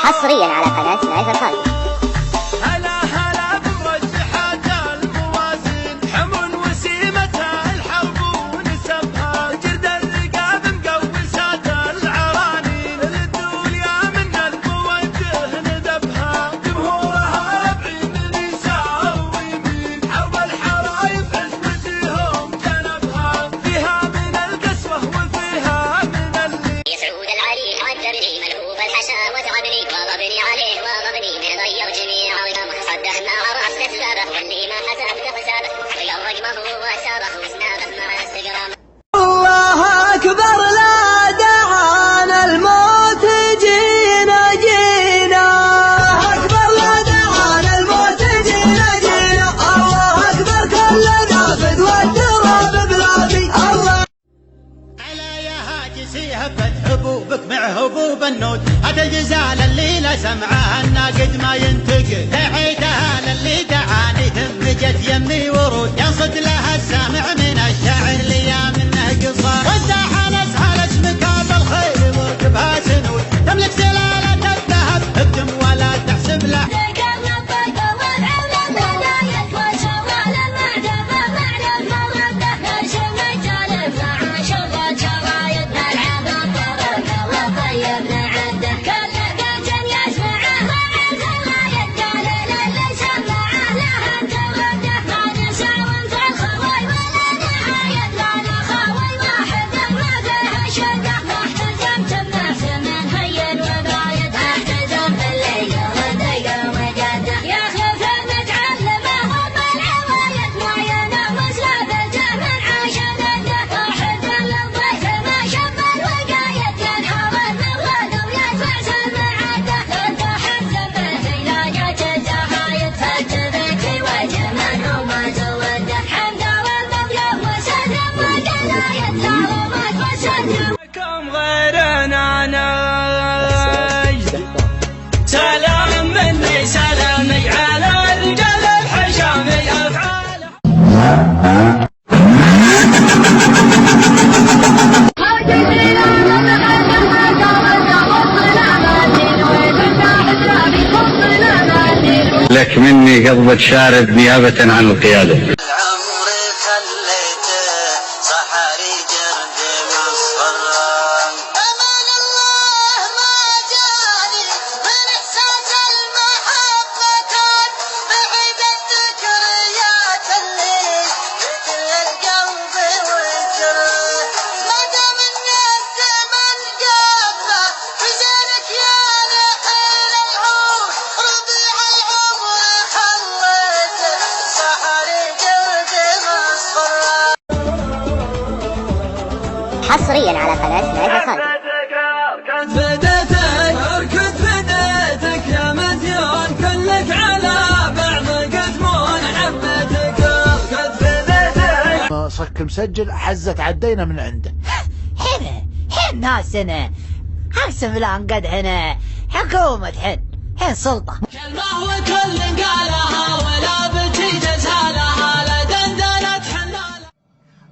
حصريا على قناة نايف الخالدي. هلا هلا بمرجحات الموازين، حمل وسيمتها الحرب ونسبها، جرد الرقاب مقوسات العرانين، الدوليا من الموجه ندبها، جمهورها ربعي من يسار ويمين، حرب الحرايف حزمتهم جنبها، فيها من القسوة وفيها من اللي يسعود العلي عذبني ملهوب الحشا وتعبني وغضبني عليه وغضبني من ضير جميع الغم، صدقنا راس كسابه واللي ما حسبت حسابه، غير رقمه وسابه وسنابه مع استقرامه. الله أكبر لا دعانا الموت جينا جينا، الله أكبر لا دعانا الموت جينا جينا، الله أكبر كلنا فدوى التراب بلادي. الله على يا هاجسي هبت هبوبك مع هبوب النود، هتجزال الليلة سمعها الناقد ما ينتقد، دعيتها للي دعاني همجت يمي ورود، ينصد لها السامع من الشعر ليا منه قصار، والساحة نسعى لاسمك بالخير واركبها سنود، تملك سلالة الذهب اكتم ولا تحسب له. كم غيرنا نجد، سلام مني سلامي على رجال الحشامي أفعاله. لك مني قضبة شارد نيابة عن القيادة. العمر خليته صحاري جرد مصفران، أمان الله ما جاني من إحساس المحبة كان، بعيد الذكريات اللي مثل القلب والجرح، ما دام إن الزمن قبله في زينك يا نحيل العور، ربيع العمر خليته صحاري جرد مصفران. حصريا على قناة نايف الخالدي. فديتك فديتك يا مديون، كلك على بعض قدمون حبتك قد فديتك. صك مسجل حزت عدينا من عنده. حين ناس هنا اقسم بالله قد هنا حكومة حين سلطة كلمة وكل قالها ولا بتيجز هالها لا دندنت حنالها.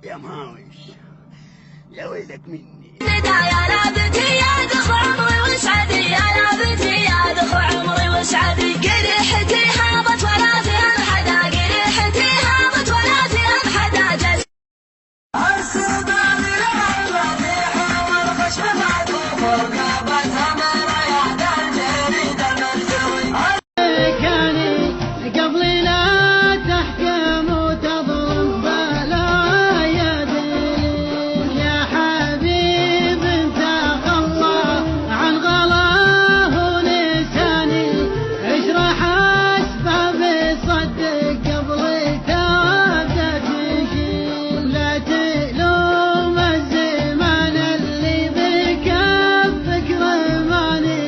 يا ماويش يا ويلك مني. يا لابتي يا دخو عمري وسعدي، يا لابتي يا دخو عمري وسعدي، قريحتي هابط ولا فيها حدا، قريحتي هابط ولا فيها حدا جز. السودان للعبة حول خشمها ورقبتها من رياض الجريد المرجوي. كاني قبل لا تحكم وتظلم بلا يدين، يا حبيب انت الله عن غلاه ولساني، اشرح اسباب صدق قبل تبدا تشيل، لا تلوم الزمان اللي بكفك رماني،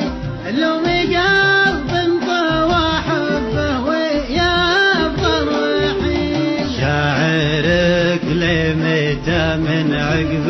لومي قلب انطوى حبه ويبقى الرحيل، شاعرك لمتى من عقب